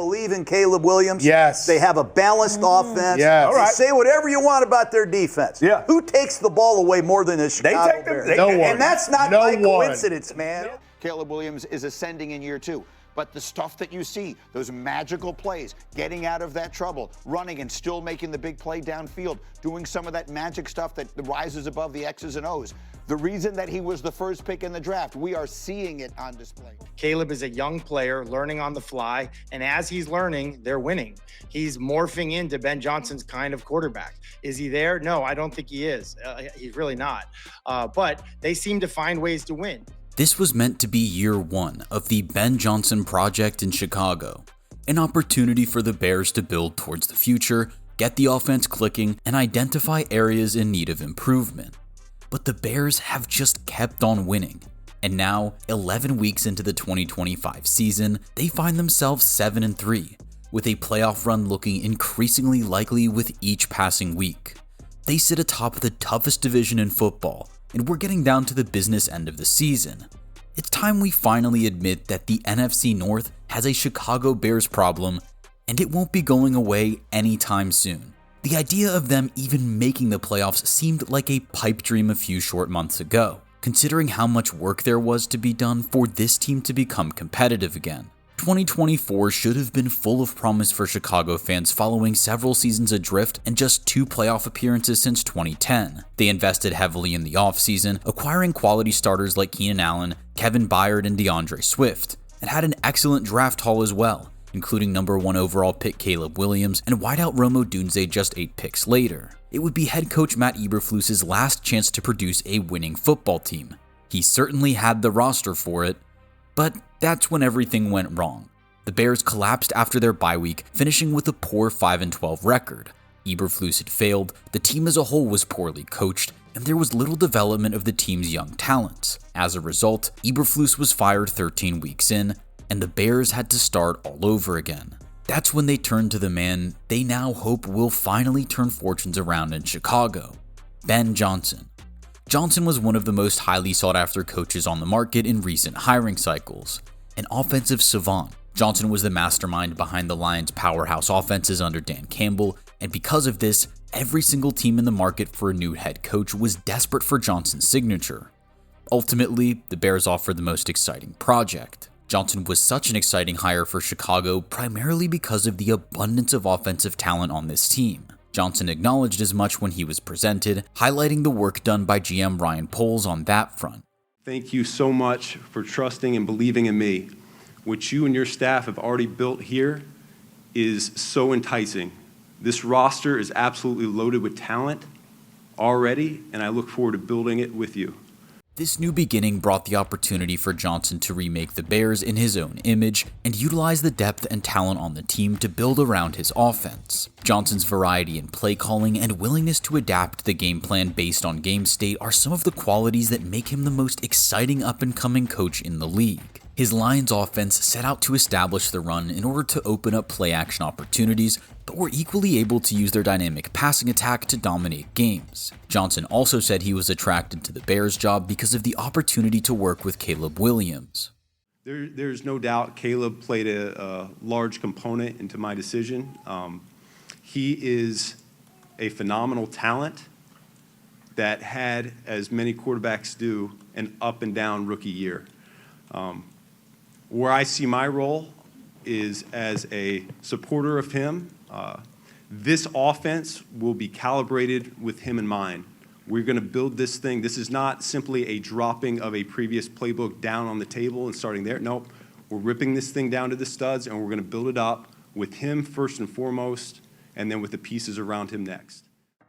believe in Caleb Williams. Yes. They have a balanced offense. Yes. All right. Say whatever you want about their defense. Yeah. Who takes the ball away more than the Chicago Bears? No one. And that's not by coincidence, man. Caleb Williams is ascending in year 2. But the stuff that you see, those magical plays, getting out of that trouble, running and still making the big play downfield, doing some of that magic stuff that rises above the X's and O's. The reason that he was the first pick in the draft, we are seeing it on display. Caleb is a young player learning on the fly, and as he's learning, they're winning. He's morphing into Ben Johnson's kind of quarterback. Is he there? No, I don't think he is. He's really not. But they seem to find ways to win. This was meant to be year 1 of the Ben Johnson project in Chicago, an opportunity for the Bears to build towards the future, get the offense clicking, and identify areas in need of improvement. But the Bears have just kept on winning, and now, 11 weeks into the 2025 season, they find themselves 7-3, with a playoff run looking increasingly likely with each passing week. They sit atop the toughest division in football, and we're getting down to the business end of the season. It's time we finally admit that the NFC North has a Chicago Bears problem, and it won't be going away anytime soon. The idea of them even making the playoffs seemed like a pipe dream a few short months ago, considering how much work there was to be done for this team to become competitive again. 2024 should have been full of promise for Chicago fans following several seasons adrift and just 2 playoff appearances since 2010. They invested heavily in the offseason, acquiring quality starters like Keenan Allen, Kevin Byard, and DeAndre Swift, and had an excellent draft haul as well, including number 1 overall pick Caleb Williams and wideout Odunze just 8 picks later. It would be head coach Matt Eberflus's last chance to produce a winning football team. He certainly had the roster for it, but that's when everything went wrong. The Bears collapsed after their bye week, finishing with a poor 5-12 record. Eberflus had failed, the team as a whole was poorly coached, and there was little development of the team's young talents. As a result, Eberflus was fired 13 weeks in, and the Bears had to start all over again. That's when they turned to the man they now hope will finally turn fortunes around in Chicago, Ben Johnson. Johnson was one of the most highly sought after coaches on the market in recent hiring cycles. An offensive savant, Johnson was the mastermind behind the Lions' powerhouse offenses under Dan Campbell, and because of this, every single team in the market for a new head coach was desperate for Johnson's signature. Ultimately, the Bears offered the most exciting project. Johnson was such an exciting hire for Chicago primarily because of the abundance of offensive talent on this team. Johnson acknowledged as much when he was presented, highlighting the work done by GM Ryan Poles on that front. Thank you so much for trusting and believing in me. What you and your staff have already built here is so enticing. This roster is absolutely loaded with talent already, and I look forward to building it with you. This new beginning brought the opportunity for Johnson to remake the Bears in his own image and utilize the depth and talent on the team to build around his offense. Johnson's variety in play calling and willingness to adapt the game plan based on game state are some of the qualities that make him the most exciting up-and-coming coach in the league. His Lions offense set out to establish the run in order to open up play-action opportunities, but were equally able to use their dynamic passing attack to dominate games. Johnson also said he was attracted to the Bears job because of the opportunity to work with Caleb Williams. There's no doubt Caleb played a large component into my decision. He is a phenomenal talent that had, as many quarterbacks do, an up-and-down rookie year. Where I see my role is as a supporter of him. This offense will be calibrated with him in mind. We're going to build this thing. This is not simply a dropping of a previous playbook down on the table and starting there. Nope. We're ripping this thing down to the studs, and we're going to build it up with him first and foremost, and then with the pieces around him next.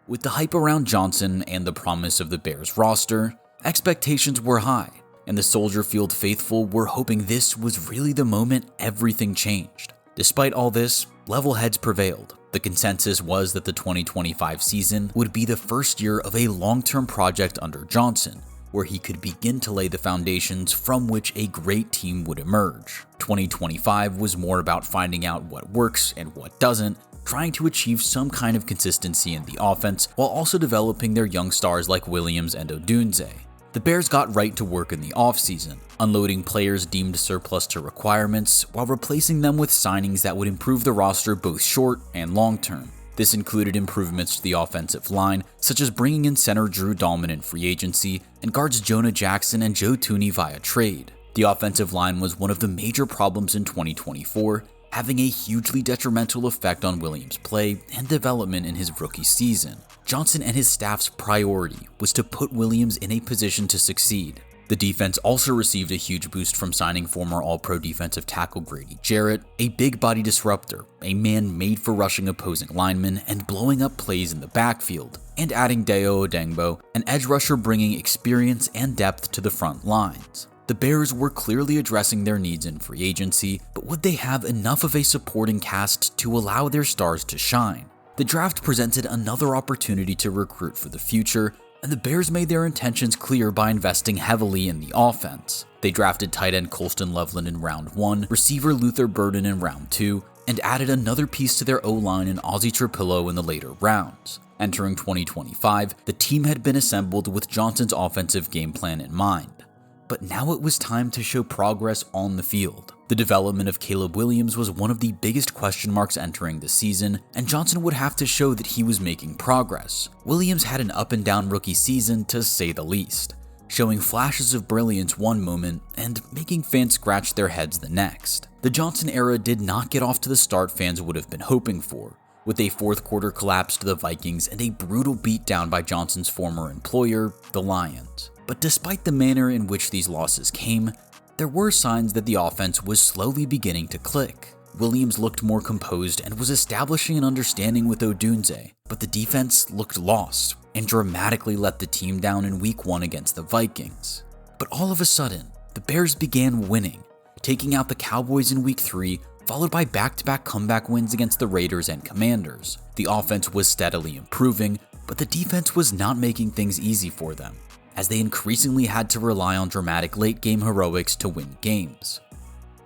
With the hype around Johnson and the promise of the Bears roster, expectations were high. And the Soldier Field faithful were hoping this was really the moment everything changed. Despite all this, level heads prevailed. The consensus was that the 2025 season would be the first year of a long-term project under Johnson, where he could begin to lay the foundations from which a great team would emerge. 2025 was more about finding out what works and what doesn't, trying to achieve some kind of consistency in the offense while also developing their young stars like Williams and Odunze. The Bears got right to work in the offseason, unloading players deemed surplus to requirements while replacing them with signings that would improve the roster both short and long term. This included improvements to the offensive line, such as bringing in center Drew Dahlman in free agency and guards Jonah Jackson and Joe Thuney via trade. The offensive line was one of the major problems in 2024, having a hugely detrimental effect on Williams' play and development in his rookie season. Johnson and his staff's priority was to put Williams in a position to succeed. The defense also received a huge boost from signing former All-Pro defensive tackle Grady Jarrett, a big body disruptor, a man made for rushing opposing linemen and blowing up plays in the backfield, and adding Dayo Odengbo, an edge rusher bringing experience and depth to the front lines. The Bears were clearly addressing their needs in free agency, but would they have enough of a supporting cast to allow their stars to shine? The draft presented another opportunity to recruit for the future, and the Bears made their intentions clear by investing heavily in the offense. They drafted tight end Colston Loveland in round 1, receiver Luther Burden in round 2, and added another piece to their O-line in Ozzie Trapillo in the later rounds. Entering 2025, the team had been assembled with Johnson's offensive game plan in mind. But now it was time to show progress on the field. The development of Caleb Williams was one of the biggest question marks entering the season, and Johnson would have to show that he was making progress. Williams had an up and down rookie season to say the least, showing flashes of brilliance one moment and making fans scratch their heads the next. The Johnson era did not get off to the start fans would have been hoping for, with a fourth quarter collapse to the Vikings and a brutal beatdown by Johnson's former employer, the Lions. But despite the manner in which these losses came, there were signs that the offense was slowly beginning to click. Williams looked more composed and was establishing an understanding with Odunze, but the defense looked lost and dramatically let the team down in week 1 against the Vikings. But all of a sudden, the Bears began winning, taking out the Cowboys in week 3, followed by back-to-back comeback wins against the Raiders and Commanders. The offense was steadily improving, but the defense was not making things easy for them, as they increasingly had to rely on dramatic late-game heroics to win games.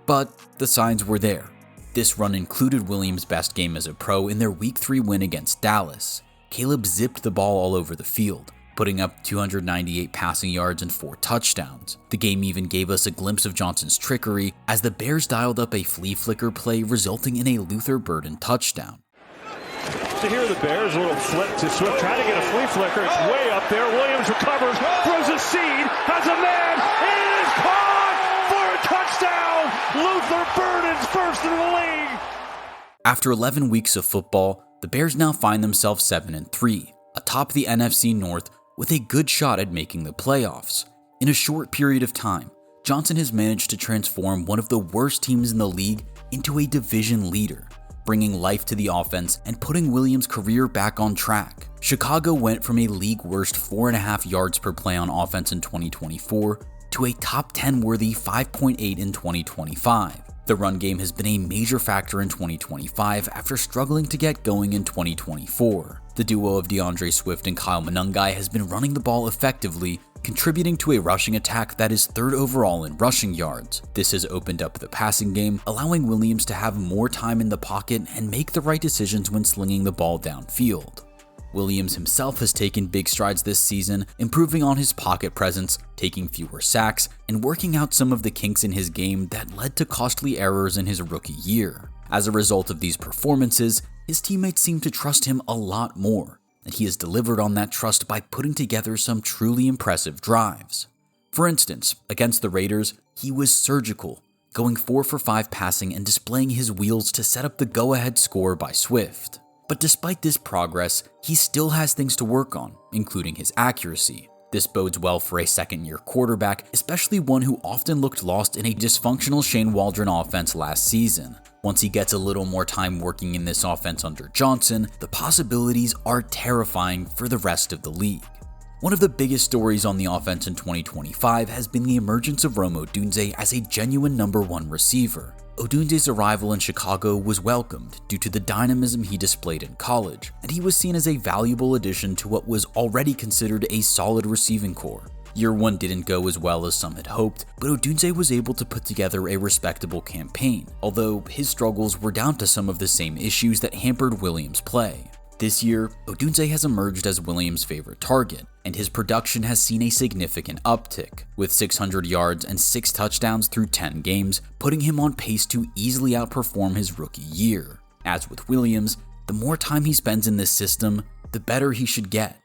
But the signs were there. This run included Williams' best game as a pro in their Week 3 win against Dallas. Caleb zipped the ball all over the field, putting up 298 passing yards and 4 touchdowns. The game even gave us a glimpse of Johnson's trickery as the Bears dialed up a flea flicker play resulting in a Luther Burden touchdown. So here are the Bears, a little flip to Swift, trying to get a flea flicker. It's way up there. Williams recovers, throws a seed, has a man, it is caught for a touchdown! Luther Burden's first in the league. After 11 weeks of football, the Bears now find themselves 7-3, atop the NFC North with a good shot at making the playoffs. In a short period of time, Johnson has managed to transform one of the worst teams in the league into a division leader, bringing life to the offense and putting Williams' career back on track. Chicago went from a league-worst 4.5 yards per play on offense in 2024 to a top 10 worthy 5.8 in 2025. The run game has been a major factor in 2025 after struggling to get going in 2024. The duo of DeAndre Swift and Kyle Monangai has been running the ball effectively, contributing to a rushing attack that is 3rd overall in rushing yards. This has opened up the passing game, allowing Williams to have more time in the pocket and make the right decisions when slinging the ball downfield. Williams himself has taken big strides this season, improving on his pocket presence, taking fewer sacks, and working out some of the kinks in his game that led to costly errors in his rookie year. As a result of these performances, his teammates seem to trust him a lot more, and he has delivered on that trust by putting together some truly impressive drives. For instance, against the Raiders, he was surgical, going 4 for 5 passing and displaying his wheels to set up the go-ahead score by Swift. But despite this progress, he still has things to work on, including his accuracy. This bodes well for a second-year quarterback, especially one who often looked lost in a dysfunctional Shane Waldron offense last season. Once he gets a little more time working in this offense under Johnson, the possibilities are terrifying for the rest of the league. One of the biggest stories on the offense in 2025 has been the emergence of Odunze as a genuine number 1 receiver. Odunze's arrival in Chicago was welcomed due to the dynamism he displayed in college, and he was seen as a valuable addition to what was already considered a solid receiving corps. Year 1 didn't go as well as some had hoped, but Odunze was able to put together a respectable campaign, although his struggles were down to some of the same issues that hampered Williams' play. This year, Odunze has emerged as Williams' favorite target, and his production has seen a significant uptick, with 600 yards and 6 touchdowns through 10 games, putting him on pace to easily outperform his rookie year. As with Williams, the more time he spends in this system, the better he should get.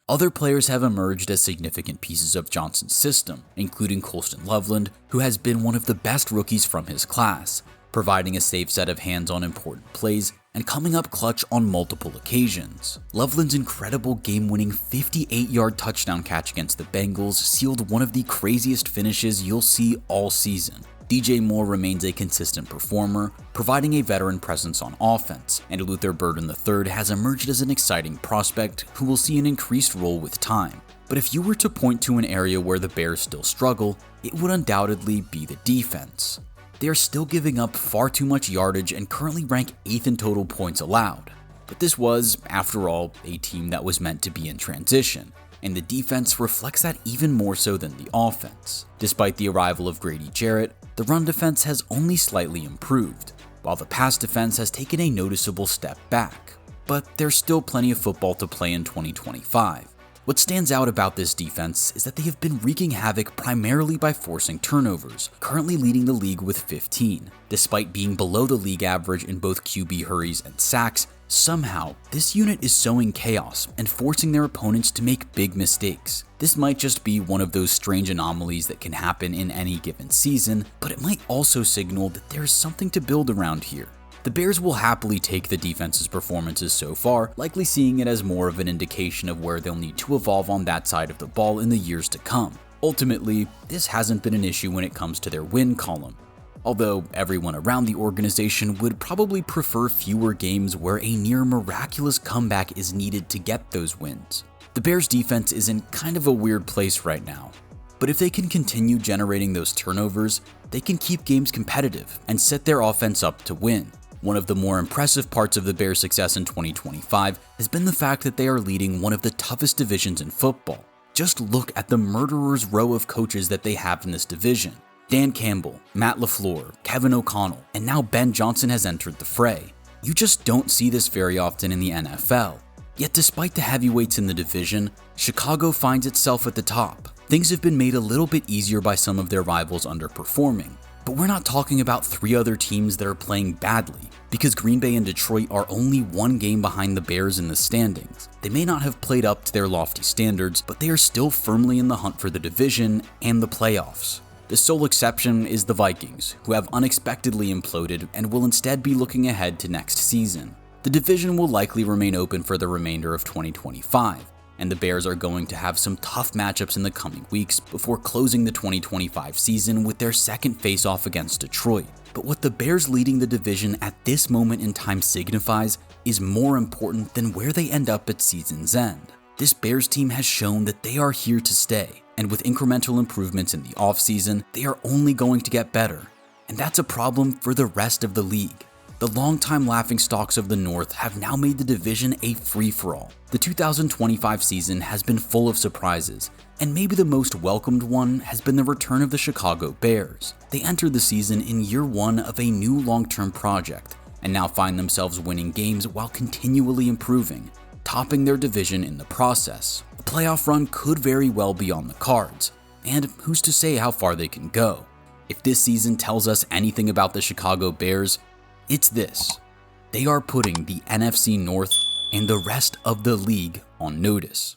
Other players have emerged as significant pieces of Johnson's system, including Colston Loveland, who has been one of the best rookies from his class, providing a safe set of hands on important plays and coming up clutch on multiple occasions. Loveland's incredible game-winning 58-yard touchdown catch against the Bengals sealed one of the craziest finishes you'll see all season. DJ Moore remains a consistent performer, providing a veteran presence on offense, and Luther Burden III has emerged as an exciting prospect who will see an increased role with time. But if you were to point to an area where the Bears still struggle, it would undoubtedly be the defense. They are still giving up far too much yardage and currently rank 8th in total points allowed. But this was, after all, a team that was meant to be in transition, and the defense reflects that even more so than the offense. Despite the arrival of Grady Jarrett, the run defense has only slightly improved, while the pass defense has taken a noticeable step back. But there's still plenty of football to play in 2025. What stands out about this defense is that they have been wreaking havoc primarily by forcing turnovers, currently leading the league with 15. Despite being below the league average in both QB hurries and sacks, somehow this unit is sowing chaos and forcing their opponents to make big mistakes. This might just be one of those strange anomalies that can happen in any given season, but it might also signal that there is something to build around here. The Bears will happily take the defense's performances so far, likely seeing it as more of an indication of where they'll need to evolve on that side of the ball in the years to come. Ultimately, this hasn't been an issue when it comes to their win column, although everyone around the organization would probably prefer fewer games where a near miraculous comeback is needed to get those wins. The Bears' defense is in kind of a weird place right now, but if they can continue generating those turnovers, they can keep games competitive and set their offense up to win. One of the more impressive parts of the Bears' success in 2025 has been the fact that they are leading one of the toughest divisions in football. Just look at the murderer's row of coaches that they have in this division. Dan Campbell, Matt LaFleur, Kevin O'Connell, and now Ben Johnson has entered the fray. You just don't see this very often in the NFL. Yet despite the heavyweights in the division, Chicago finds itself at the top. Things have been made a little bit easier by some of their rivals underperforming. But we're not talking about 3 other teams that are playing badly, because Green Bay and Detroit are only 1 game behind the Bears in the standings. They may not have played up to their lofty standards, but they are still firmly in the hunt for the division and the playoffs. The sole exception is the Vikings, who have unexpectedly imploded and will instead be looking ahead to next season. The division will likely remain open for the remainder of 2025. And the Bears are going to have some tough matchups in the coming weeks before closing the 2025 season with their second face-off against Detroit. But what the Bears leading the division at this moment in time signifies is more important than where they end up at season's end. This Bears team has shown that they are here to stay, and with incremental improvements in the offseason, they are only going to get better. And that's a problem for the rest of the league. The longtime laughingstocks of the North have now made the division a free-for-all. The 2025 season has been full of surprises, and maybe the most welcomed one has been the return of the Chicago Bears. They entered the season in year 1 of a new long-term project, and now find themselves winning games while continually improving, topping their division in the process. A playoff run could very well be on the cards, and who's to say how far they can go? If this season tells us anything about the Chicago Bears, it's this: they are putting the NFC North and the rest of the league on notice.